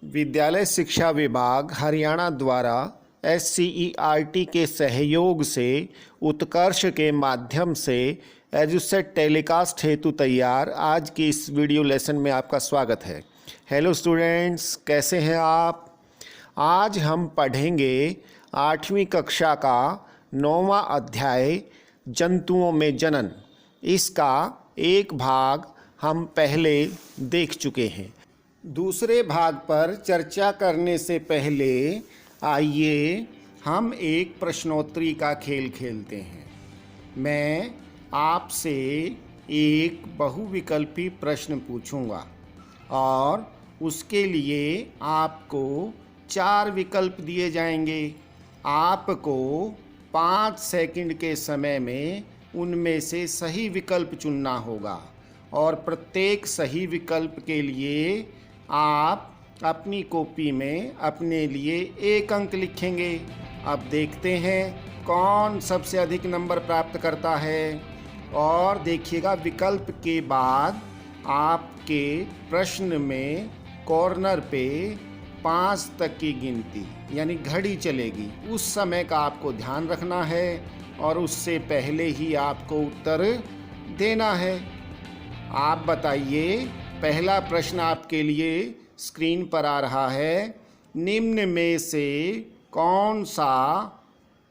विद्यालय शिक्षा विभाग हरियाणा द्वारा SCERT के सहयोग से उत्कर्ष के माध्यम से एजुसेट टेलीकास्ट हेतु तैयार आज की इस वीडियो लेसन में आपका स्वागत है। हेलो स्टूडेंट्स, कैसे हैं आप? आज हम पढ़ेंगे 8वीं कक्षा का 9वां अध्याय जंतुओं में जनन। इसका एक भाग हम पहले देख चुके हैं। दूसरे भाग पर चर्चा करने से पहले आइए हम एक प्रश्नोत्तरी का खेल खेलते हैं। मैं आपसे एक बहुविकल्पी प्रश्न पूछूंगा और उसके लिए आपको 4 विकल्प दिए जाएंगे। आपको 5 सेकंड के समय में उनमें से सही विकल्प चुनना होगा और प्रत्येक सही विकल्प के लिए आप अपनी कॉपी में अपने लिए 1 अंक लिखेंगे। अब देखते हैं कौन सबसे अधिक नंबर प्राप्त करता है। और देखिएगा, विकल्प के बाद आपके प्रश्न में कॉर्नर पे 5 तक की गिनती यानी घड़ी चलेगी। उस समय का आपको ध्यान रखना है और उससे पहले ही आपको उत्तर देना है। आप बताइए, पहला प्रश्न आपके लिए स्क्रीन पर आ रहा है। निम्न में से कौन सा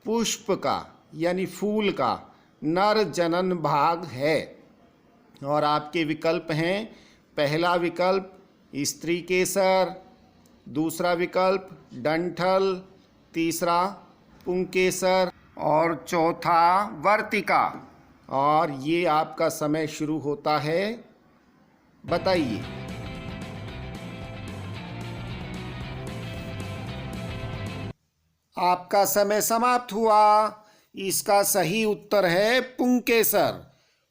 पुष्प का यानी फूल का नर जनन भाग है? और आपके विकल्प हैं, पहला विकल्प स्त्री केसर, दूसरा विकल्प डंठल, तीसरा पुंकेसर और चौथा वर्तिका। और ये आपका समय शुरू होता है। बताइए। आपका समय समाप्त हुआ। इसका सही उत्तर है पुंकेसर।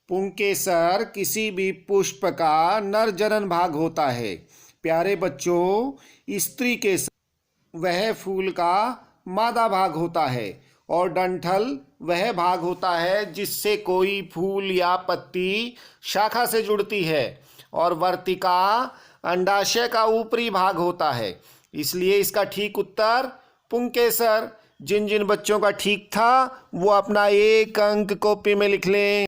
पुंकेसर किसी भी पुष्प का नर जनन भाग होता है। प्यारे बच्चों, स्त्री केसर वह फूल का मादा भाग होता है और डंठल वह भाग होता है जिससे कोई फूल या पत्ती शाखा से जुड़ती है और वर्तिका अंडाशय का ऊपरी भाग होता है। इसलिए इसका ठीक उत्तर पुंकेसर। जिन जिन बच्चों का ठीक था वो अपना 1 अंक कॉपी में लिख लें।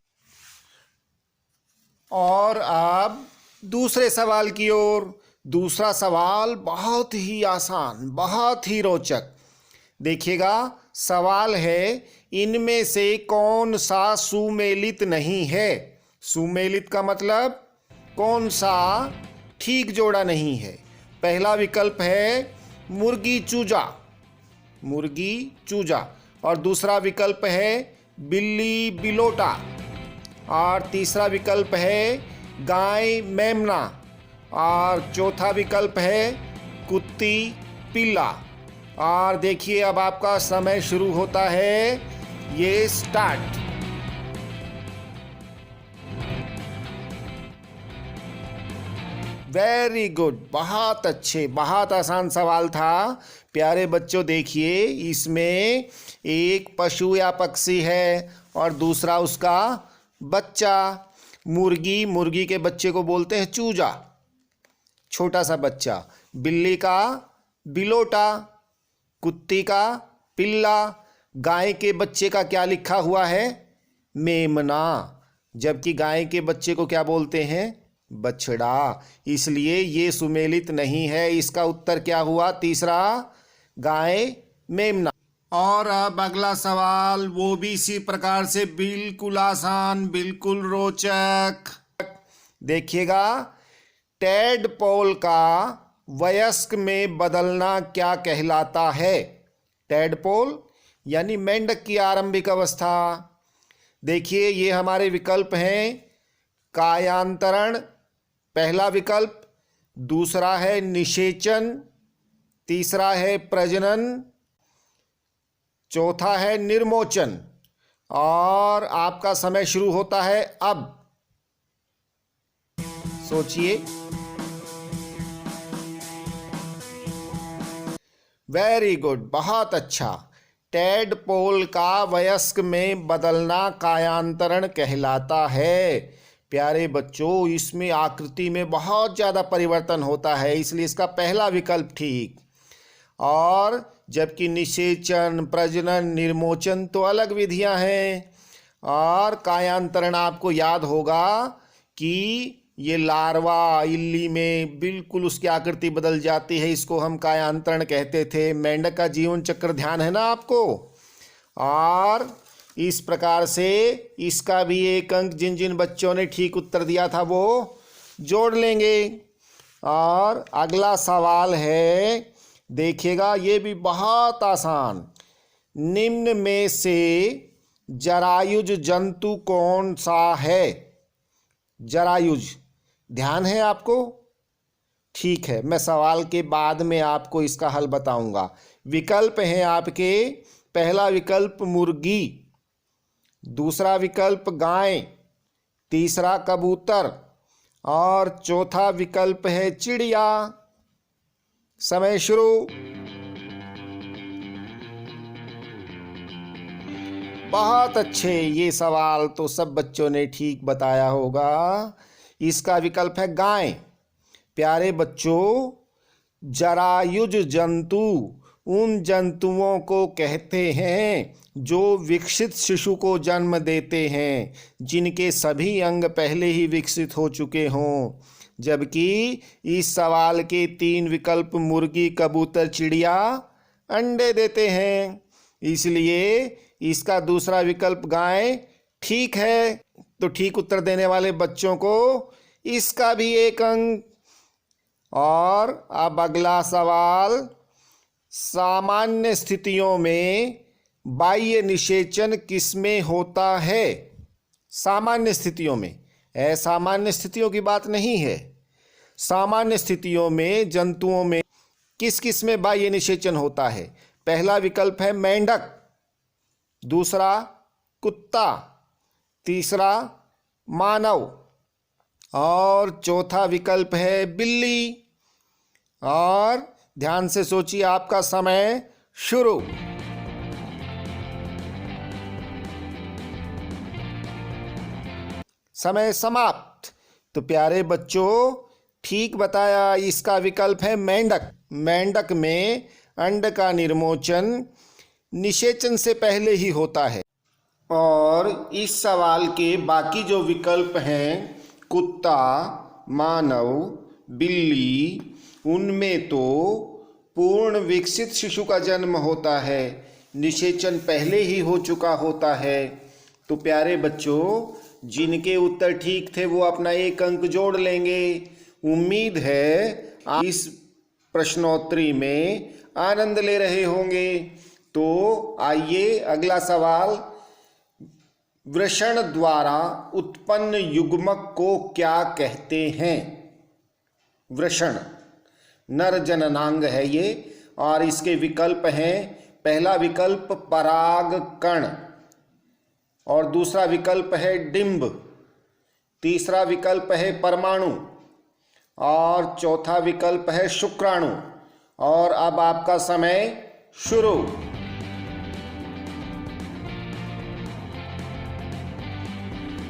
और अब दूसरे सवाल की ओर। दूसरा सवाल बहुत ही आसान, बहुत ही रोचक। देखिएगा, सवाल है, इनमें से कौन सा सुमेलित नहीं है? सुमेलित का मतलब कौन सा ठीक जोड़ा नहीं है। पहला विकल्प है मुर्गी चूजा, मुर्गी चूजा। और दूसरा विकल्प है बिल्ली बिलोटा। और तीसरा विकल्प है गाय मेमना। और चौथा विकल्प है कुत्ती पिल्ला। और देखिए, अब आपका समय शुरू होता है। ये स्टार्ट। वेरी गुड, बहुत अच्छे, बहुत आसान सवाल था। प्यारे बच्चों, देखिए, इसमें एक पशु या पक्षी है और दूसरा उसका बच्चा। मुर्गी, मुर्गी के बच्चे को बोलते हैं चूजा, छोटा सा बच्चा। बिल्ली का बिलोटा, कुत्ती का पिल्ला। गाय के बच्चे का क्या लिखा हुआ है? मेमना। जबकि गाय के बच्चे को क्या बोलते हैं? बछड़ा। इसलिए ये सुमेलित नहीं है। इसका उत्तर क्या हुआ? तीसरा, गाय मेमना। और अब अगला सवाल, वो भी इसी प्रकार से बिल्कुल आसान, बिल्कुल रोचक। देखिएगा, टैडपोल का वयस्क में बदलना क्या कहलाता है? टैडपोल यानी मेंढक की आरंभिक अवस्था। देखिए, ये हमारे विकल्प हैं। कायांतरण पहला विकल्प, दूसरा है निषेचन, तीसरा है प्रजनन, चौथा है निर्मोचन। और आपका समय शुरू होता है अब। सोचिए। वेरी गुड, बहुत अच्छा। टैडपोल का वयस्क में बदलना कायांतरण कहलाता है। प्यारे बच्चों, इसमें आकृति में बहुत ज़्यादा परिवर्तन होता है, इसलिए इसका पहला विकल्प ठीक। और जबकि निषेचन, प्रजनन, निर्मोचन तो अलग विधियां हैं। और कायांतरण आपको याद होगा कि ये लार्वा इल्ली में बिल्कुल उसकी आकृति बदल जाती है, इसको हम कायांतरण कहते थे। मेंढक का जीवन चक्र ध्यान है ना आपको। और इस प्रकार से इसका भी एक अंक जिन जिन बच्चों ने ठीक उत्तर दिया था वो जोड़ लेंगे। और अगला सवाल है, देखिएगा, ये भी बहुत आसान। निम्न में से जरायुज जंतु कौन सा है? जरायुज ध्यान है आपको? ठीक है, मैं सवाल के बाद में आपको इसका हल बताऊंगा। विकल्प हैं आपके, पहला विकल्प मुर्गी, दूसरा विकल्प गाय, तीसरा कबूतर और चौथा विकल्प है चिड़िया। समय शुरू। बहुत अच्छे, ये सवाल तो सब बच्चों ने ठीक बताया होगा। इसका विकल्प है गाय। प्यारे बच्चों, जरायुज जंतु उन जंतुओं को कहते हैं जो विकसित शिशु को जन्म देते हैं, जिनके सभी अंग पहले ही विकसित हो चुके हों। जबकि इस सवाल के 3 विकल्प मुर्गी, कबूतर, चिड़िया अंडे देते हैं, इसलिए इसका दूसरा विकल्प गाय ठीक है। तो ठीक उत्तर देने वाले बच्चों को इसका भी 1 अंक। और अब अगला सवाल, सामान्य स्थितियों में बाह्य निषेचन किसमें होता है? सामान्य स्थितियों में, असामान्य स्थितियों की बात नहीं है। सामान्य स्थितियों में जंतुओं में किस किस में बाह्य निषेचन होता है? पहला विकल्प है मेंढक, दूसरा कुत्ता, तीसरा मानव और चौथा विकल्प है बिल्ली। और ध्यान से सोचिए, आपका समय शुरू। समय समाप्त। तो प्यारे बच्चों, ठीक बताया, इसका विकल्प है मेंढक। मेंढक में अंड का निर्मोचन निषेचन से पहले ही होता है। और इस सवाल के बाकी जो विकल्प हैं, कुत्ता, मानव, बिल्ली, उनमें तो पूर्ण विकसित शिशु का जन्म होता है, निषेचन पहले ही हो चुका होता है। तो प्यारे बच्चों, जिनके उत्तर ठीक थे वो अपना 1 अंक जोड़ लेंगे। उम्मीद है आप इस प्रश्नोत्तरी में आनंद ले रहे होंगे। तो आइए अगला सवाल, वृषण द्वारा उत्पन्न युग्मक को क्या कहते हैं? वृषण नर जननांग है ये। और इसके विकल्प हैं, पहला विकल्प परागकण और दूसरा विकल्प है डिंब, तीसरा विकल्प है परमाणु और चौथा विकल्प है शुक्राणु। और अब आपका समय शुरू।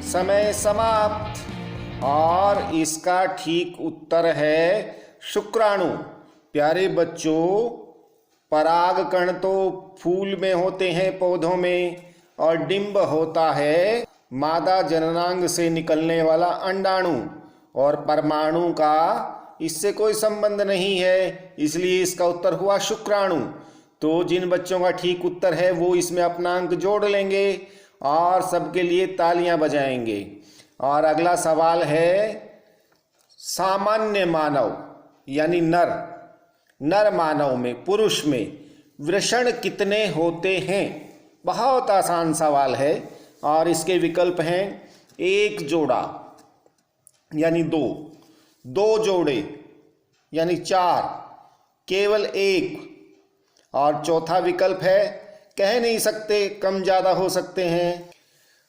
समय समाप्त। और इसका ठीक उत्तर है शुक्राणु। प्यारे बच्चों, परागकण तो फूल में होते हैं, पौधों में, और डिंब होता है मादा जननांग से निकलने वाला अंडाणु, और परमाणु का इससे कोई संबंध नहीं है, इसलिए इसका उत्तर हुआ शुक्राणु। तो जिन बच्चों का ठीक उत्तर है वो इसमें अपना अंक जोड़ लेंगे और सबके लिए तालियां बजाएंगे। और अगला सवाल है, सामान्य मानव यानी नर मानव में, पुरुष में वृषण कितने होते हैं? बहुत आसान सवाल है। और इसके विकल्प हैं 1 जोड़ा यानी 2 जोड़े यानी 4, केवल 1, और चौथा विकल्प है कह नहीं सकते, कम ज़्यादा हो सकते हैं।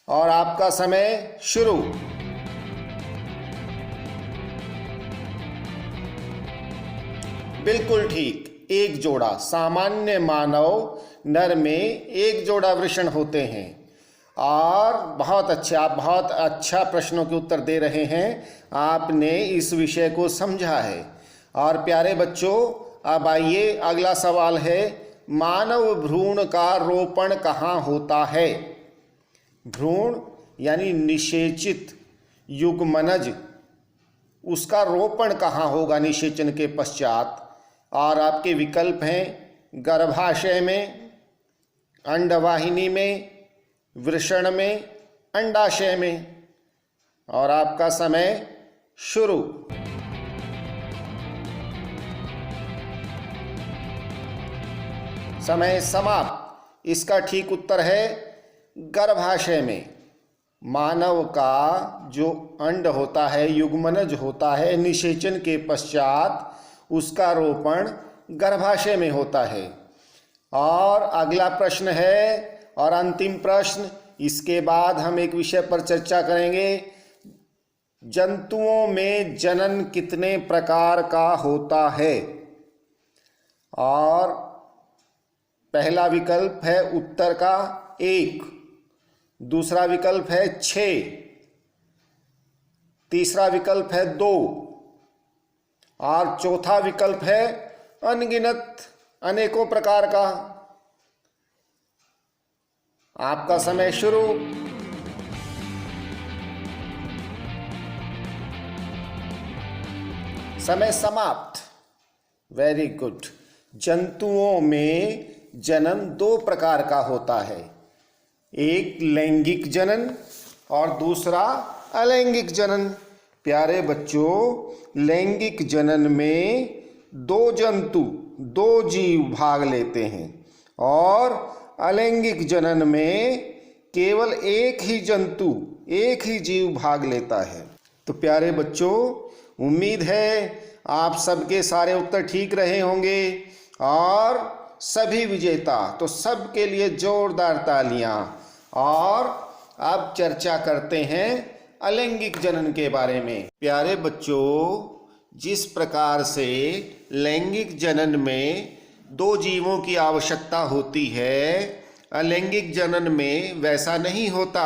और आपका समय शुरू। बिल्कुल ठीक, 1 जोड़ा। सामान्य मानव नर में 1 जोड़ा वृषण होते हैं। और बहुत अच्छा, आप बहुत अच्छा प्रश्नों के उत्तर दे रहे हैं। आपने इस विषय को समझा है। और प्यारे बच्चों, अब आइए अगला सवाल है, मानव भ्रूण का रोपण कहाँ होता है? भ्रूण यानी निषेचित युग्मनज, उसका रोपण कहाँ होगा निषेचन के पश्चात? और आपके विकल्प हैं गर्भाशय में, अंडवाहिनी में, वृषण में, अंडाशय में। और आपका समय शुरू। समय समाप्त। इसका ठीक उत्तर है गर्भाशय में। मानव का जो अंड होता है, युग्मनज होता है, निषेचन के पश्चात उसका रोपण गर्भाशय में होता है। और अगला प्रश्न है और अंतिम प्रश्न, इसके बाद हम एक विषय पर चर्चा करेंगे। जंतुओं में जनन कितने प्रकार का होता है? और पहला विकल्प है उत्तर का 1, दूसरा विकल्प है 6, तीसरा विकल्प है 2 और चौथा विकल्प है अनगिनत, अनेकों प्रकार का। आपका समय शुरू। समय समाप्त। Very good. जंतुओं में जनन 2 प्रकार का होता है, एक लैंगिक जनन और दूसरा अलैंगिक जनन। प्यारे बच्चों, लैंगिक जनन में 2 जंतु, 2 जीव भाग लेते हैं और अलैंगिक जनन में केवल एक ही जंतु, एक ही जीव भाग लेता है। तो प्यारे बच्चों, उम्मीद है आप सबके सारे उत्तर ठीक रहे होंगे और सभी विजेता, तो सबके लिए जोरदार तालियां। और अब चर्चा करते हैं अलैंगिक जनन के बारे में। प्यारे बच्चों, जिस प्रकार से लैंगिक जनन में 2 जीवों की आवश्यकता होती है, अलैंगिक जनन में वैसा नहीं होता।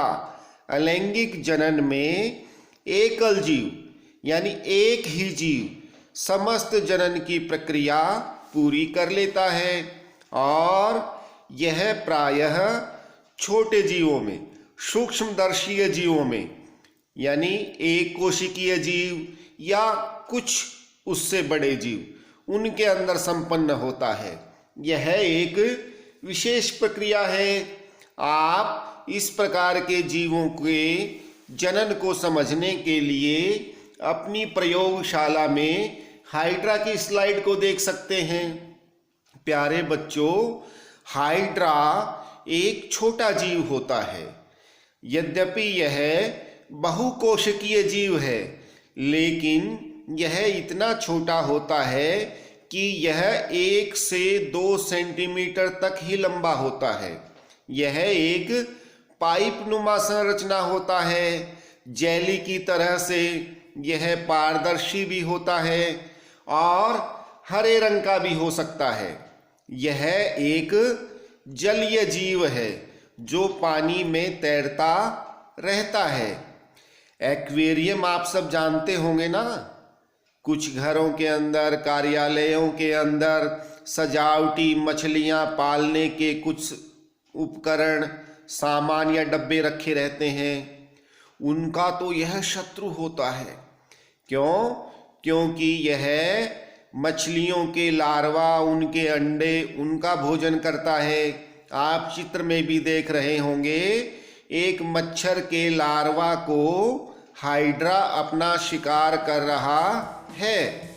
अलैंगिक जनन में एकल जीव यानी एक ही जीव समस्त जनन की प्रक्रिया पूरी कर लेता है और यह प्रायः छोटे जीवों में, सूक्ष्मदर्शीय जीवों में यानी एक कोशिकीय जीव या कुछ उससे बड़े जीव, उनके अंदर संपन्न होता है। यह एक विशेष प्रक्रिया है। आप इस प्रकार के जीवों के जनन को समझने के लिए अपनी प्रयोगशाला में हाइड्रा की स्लाइड को देख सकते हैं। प्यारे बच्चों, हाइड्रा एक छोटा जीव होता है। यद्यपि यह बहुकोशिकीय जीव है, लेकिन यह इतना छोटा होता है कि यह 1 से 2 सेंटीमीटर तक ही लंबा होता है। यह एक पाइप नुमा संरचना होता है। जेली की तरह से यह पारदर्शी भी होता है और हरे रंग का भी हो सकता है। यह एक जलीय जीव है जो पानी में तैरता रहता है। एक्वेरियम आप सब जानते होंगे ना। कुछ घरों के अंदर, कार्यालयों के अंदर सजावटी मछलियां पालने के कुछ उपकरण, सामान या डब्बे रखे रहते हैं। उनका तो यह शत्रु होता है। क्यों? क्योंकि यह मछलियों के लार्वा, उनके अंडे, उनका भोजन करता है। आप चित्र में भी देख रहे होंगे, एक मच्छर के लार्वा को हाइड्रा अपना शिकार कर रहा है।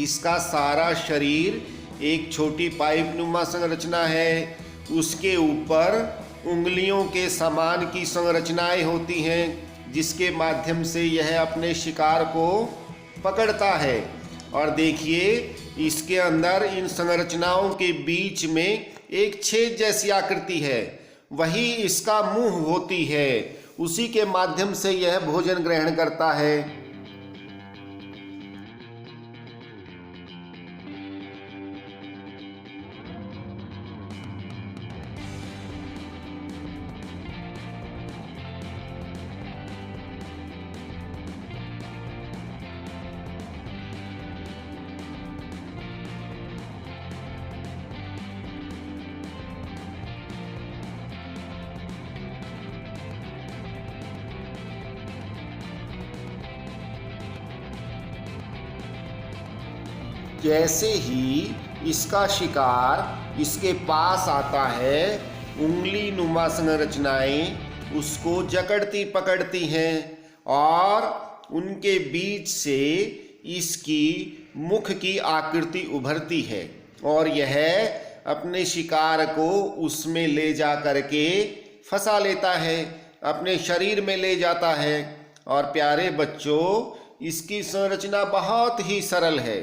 इसका सारा शरीर एक छोटी पाइप नुमा संरचना है। उसके ऊपर उंगलियों के समान की संरचनाएं होती हैं, जिसके माध्यम से यह अपने शिकार को पकड़ता है। और देखिए, इसके अंदर इन संरचनाओं के बीच में एक छेद जैसी आकृति है, वही इसका मुंह होती है। उसी के माध्यम से यह भोजन ग्रहण करता है। जैसे ही इसका शिकार इसके पास आता है, उंगली नुमा संरचनाएं उसको जकड़ती पकड़ती हैं और उनके बीच से इसकी मुख की आकृति उभरती है और यह अपने शिकार को उसमें ले जा करके फंसा लेता है, अपने शरीर में ले जाता है। और प्यारे बच्चों, इसकी संरचना बहुत ही सरल है।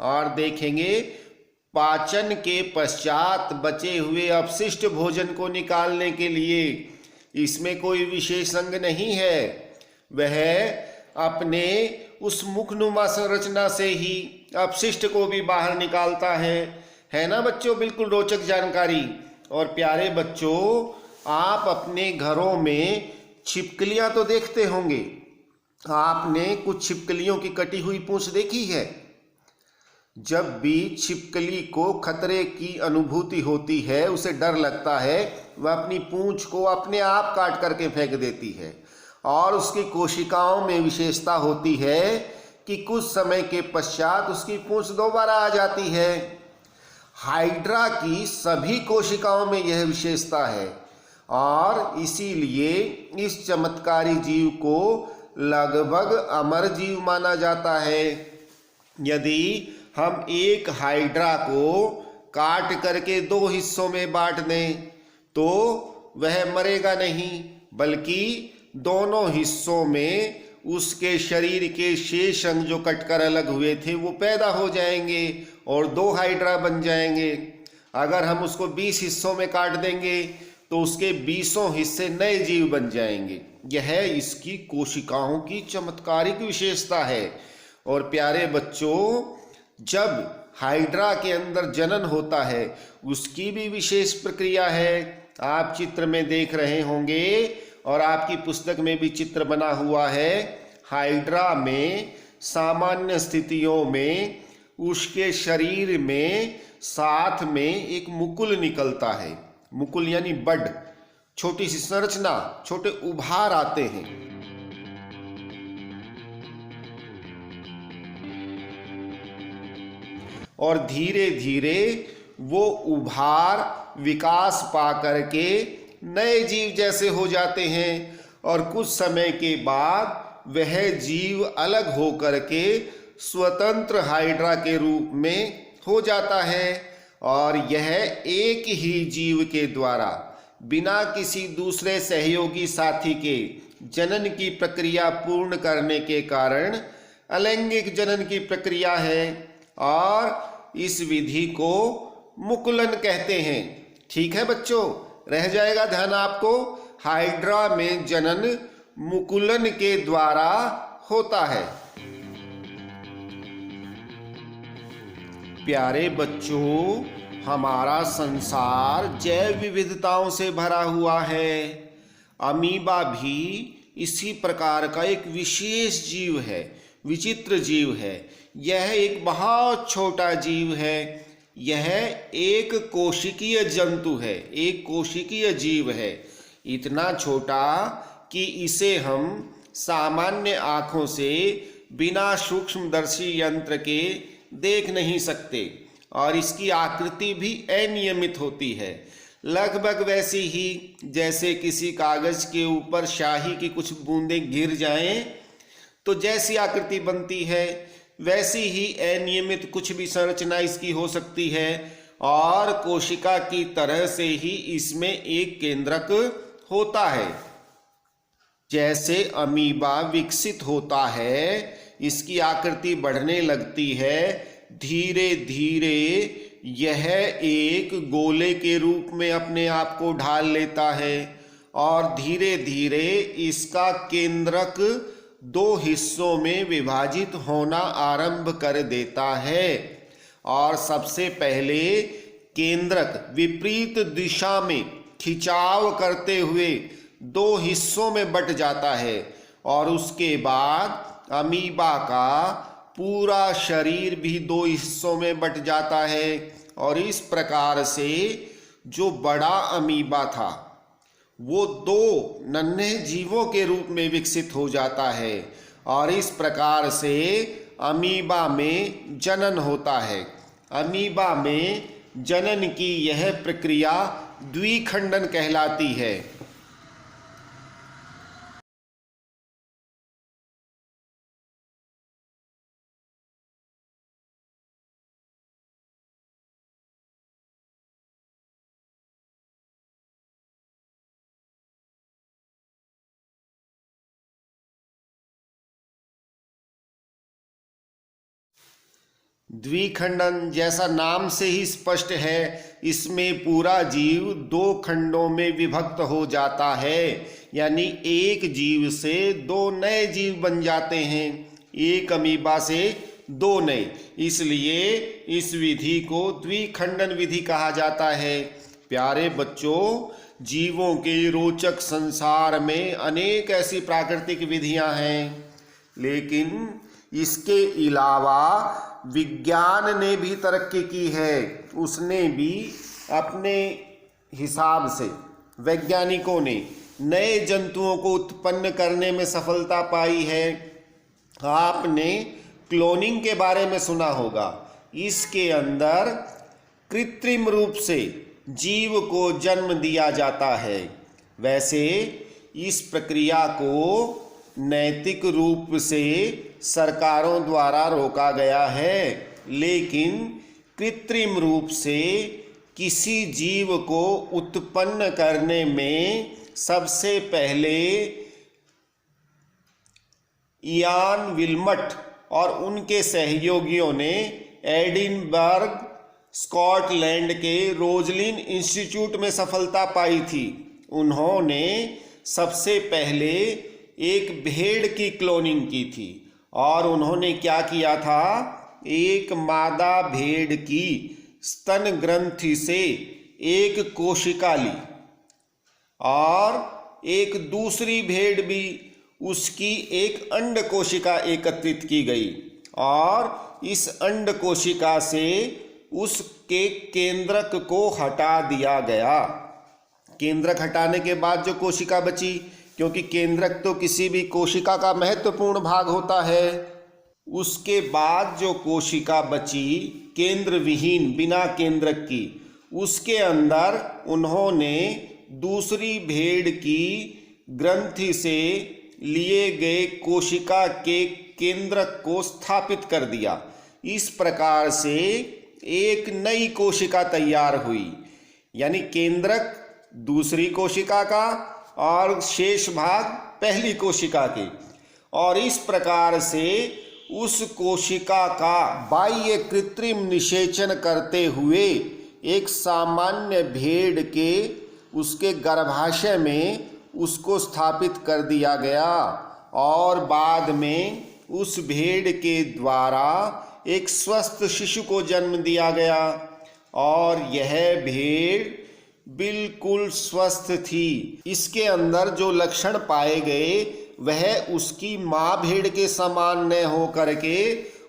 और देखेंगे, पाचन के पश्चात बचे हुए अपशिष्ट भोजन को निकालने के लिए इसमें कोई विशेष अंग नहीं है। वह अपने उस मुखनुमा संरचना से ही अपशिष्ट को भी बाहर निकालता है ना बच्चों? बिल्कुल रोचक जानकारी। और प्यारे बच्चों, आप अपने घरों में छिपकलियां तो देखते होंगे। आपने कुछ छिपकलियों की कटी हुई पूंछ देखी है? जब भी छिपकली को खतरे की अनुभूति होती है, उसे डर लगता है, वह अपनी पूंछ को अपने आप काट करके फेंक देती है। और उसकी कोशिकाओं में विशेषता होती है कि कुछ समय के पश्चात उसकी पूंछ दोबारा आ जाती है। हाइड्रा की सभी कोशिकाओं में यह विशेषता है और इसीलिए इस चमत्कारी जीव को लगभग अमर जीव माना जाता है। यदि हम एक हाइड्रा को काट करके 2 हिस्सों में बांट दें तो वह मरेगा नहीं, बल्कि दोनों हिस्सों में उसके शरीर के शेष अंग जो कटकर अलग हुए थे वो पैदा हो जाएंगे और 2 हाइड्रा बन जाएंगे। अगर हम उसको 20 हिस्सों में काट देंगे तो उसके 20 हिस्से नए जीव बन जाएंगे। यह इसकी कोशिकाओं की चमत्कारिक विशेषता है। और प्यारे बच्चों, जब हाइड्रा के अंदर जनन होता है उसकी भी विशेष प्रक्रिया है। आप चित्र में देख रहे होंगे और आपकी पुस्तक में भी चित्र बना हुआ है। हाइड्रा में सामान्य स्थितियों में उसके शरीर में साथ में एक मुकुल निकलता है। मुकुल यानी बड, छोटी सी संरचना, छोटे उभार आते हैं। और धीरे धीरे वो उभार विकास पा करके नए जीव जैसे हो जाते हैं और कुछ समय के बाद वह जीव अलग हो करके स्वतंत्र हाइड्रा के रूप में हो जाता है। और यह एक ही जीव के द्वारा बिना किसी दूसरे सहयोगी साथी के जनन की प्रक्रिया पूर्ण करने के कारण अलैंगिक जनन की प्रक्रिया है और इस विधि को मुकुलन कहते हैं। ठीक है बच्चों, रह जाएगा ध्यान आपको, हाइड्रा में जनन मुकुलन के द्वारा होता है। प्यारे बच्चों, हमारा संसार जैव विविधताओं से भरा हुआ है। अमीबा भी इसी प्रकार का एक विशेष जीव है, विचित्र जीव है। यह एक बहुत छोटा जीव है। यह एक कोशिकीय जंतु है, एक कोशिकीय जीव है। इतना छोटा कि इसे हम सामान्य आँखों से बिना सूक्ष्मदर्शी यंत्र के देख नहीं सकते और इसकी आकृति भी अनियमित होती है, लगभग वैसी ही जैसे किसी कागज के ऊपर शाही की कुछ बूंदें गिर जाएं तो जैसी आकृति बनती है। वैसी ही अनियमित कुछ भी संरचना इसकी हो सकती है और कोशिका की तरह से ही इसमें एक केंद्रक होता है। जैसे अमीबा विकसित होता है, इसकी आकृति बढ़ने लगती है, धीरे धीरे यह एक गोले के रूप में अपने आप को ढाल लेता है और धीरे धीरे इसका केंद्रक दो हिस्सों में विभाजित होना आरंभ कर देता है और सबसे पहले केंद्रक विपरीत दिशा में खिंचाव करते हुए दो हिस्सों में बंट जाता है और उसके बाद अमीबा का पूरा शरीर भी दो हिस्सों में बंट जाता है और इस प्रकार से जो बड़ा अमीबा था वो दो नन्हे जीवों के रूप में विकसित हो जाता है और इस प्रकार से अमीबा में जनन होता है। अमीबा में जनन की यह प्रक्रिया द्विखंडन कहलाती है। द्विखंडन जैसा नाम से ही स्पष्ट है, इसमें पूरा जीव दो खंडों में विभक्त हो जाता है, यानी एक जीव से दो नए जीव बन जाते हैं, एक अमीबा से दो नए। इसलिए इस विधि को द्विखंडन विधि कहा जाता है। प्यारे बच्चों, जीवों के रोचक संसार में अनेक ऐसी प्राकृतिक विधियां हैं, लेकिन इसके अलावा विज्ञान ने भी तरक्की की है। उसने भी अपने हिसाब से, वैज्ञानिकों ने नए जंतुओं को उत्पन्न करने में सफलता पाई है। आपने क्लोनिंग के बारे में सुना होगा। इसके अंदर कृत्रिम रूप से जीव को जन्म दिया जाता है। वैसे इस प्रक्रिया को नैतिक रूप से सरकारों द्वारा रोका गया है, लेकिन कृत्रिम रूप से किसी जीव को उत्पन्न करने में सबसे पहले इयान विल्मट और उनके सहयोगियों ने एडिनबर्ग, स्कॉटलैंड के रोजलिन इंस्टीट्यूट में सफलता पाई थी। उन्होंने सबसे पहले एक भेड़ की क्लोनिंग की थी और उन्होंने क्या किया था, एक मादा भेड़ की स्तन ग्रंथि से एक कोशिका ली और एक दूसरी भेड़ भी, उसकी एक अंड कोशिका एकत्रित की गई और इस अंड कोशिका से उसके केंद्रक को हटा दिया गया। केंद्रक हटाने के बाद जो कोशिका बची, क्योंकि केंद्रक तो किसी भी कोशिका का महत्वपूर्ण भाग होता है, उसके बाद जो कोशिका बची केंद्र विहीन, बिना केंद्रक की, उसके अंदर उन्होंने दूसरी भेड़ की ग्रंथि से लिए गए कोशिका के केंद्रक को स्थापित कर दिया। इस प्रकार से एक नई कोशिका तैयार हुई, यानी केंद्रक दूसरी कोशिका का और शेष भाग पहली कोशिका के, और इस प्रकार से उस कोशिका का बाह्य कृत्रिम निषेचन करते हुए एक सामान्य भेड़ के उसके गर्भाशय में उसको स्थापित कर दिया गया और बाद में उस भेड़ के द्वारा एक स्वस्थ शिशु को जन्म दिया गया और यह भेड़ बिल्कुल स्वस्थ थी। इसके अंदर जो लक्षण पाए गए वह उसकी माँ भेड़ के समान न हो करके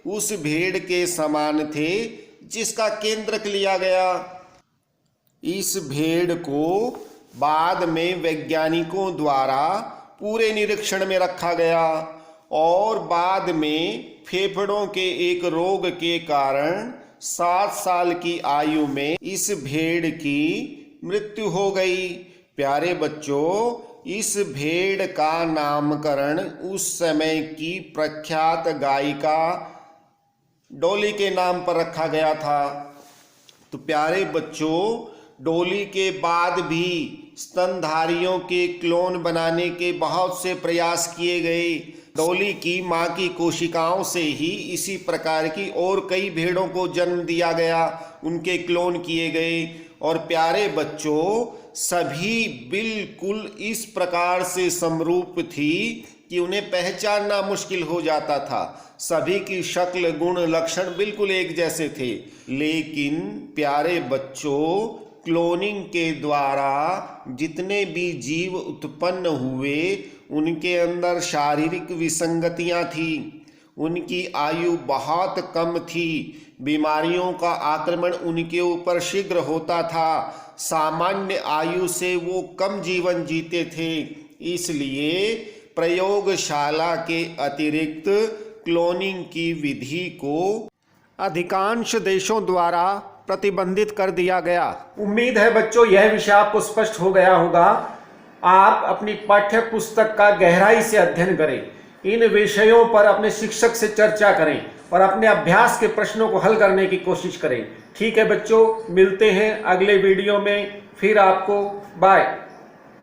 उस भेड़ के समान थे जिसका केंद्रक लिया गया। इस भेड़ को बाद में वैज्ञानिकों द्वारा पूरे निरीक्षण में रखा गया और बाद में फेफड़ों के एक रोग के कारण 7 साल की आयु में इस भेड़ की मृत्यु हो गई। प्यारे बच्चों, इस भेड़ का नामकरण उस समय की प्रख्यात गायिका डॉली के नाम पर रखा गया था। तो प्यारे बच्चों, डॉली के बाद भी स्तनधारियों के क्लोन बनाने के बहुत से प्रयास किए गए। डॉली की मां की कोशिकाओं से ही इसी प्रकार की और कई भेड़ों को जन्म दिया गया, उनके क्लोन किए गए। और प्यारे बच्चों, सभी बिल्कुल इस प्रकार से समरूप थी कि उन्हें पहचानना मुश्किल हो जाता था। सभी की शक्ल, गुण, लक्षण बिल्कुल एक जैसे थे। लेकिन प्यारे बच्चों, क्लोनिंग के द्वारा जितने भी जीव उत्पन्न हुए उनके अंदर शारीरिक विसंगतियां थीं। उनकी आयु बहुत कम थी। बीमारियों का आक्रमण उनके ऊपर शीघ्र होता था। सामान्य आयु से वो कम जीवन जीते थे। इसलिए प्रयोगशाला के अतिरिक्त क्लोनिंग की विधि को अधिकांश देशों द्वारा प्रतिबंधित कर दिया गया। उम्मीद है बच्चों यह विषय आपको स्पष्ट हो गया होगा। आप अपनी पाठ्य पुस्तक का गहराई से अध्ययन करें, इन विषयों पर अपने शिक्षक से चर्चा करें और अपने अभ्यास के प्रश्नों को हल करने की कोशिश करें। ठीक है बच्चों, मिलते हैं अगले वीडियो में। फिर आपको बाय।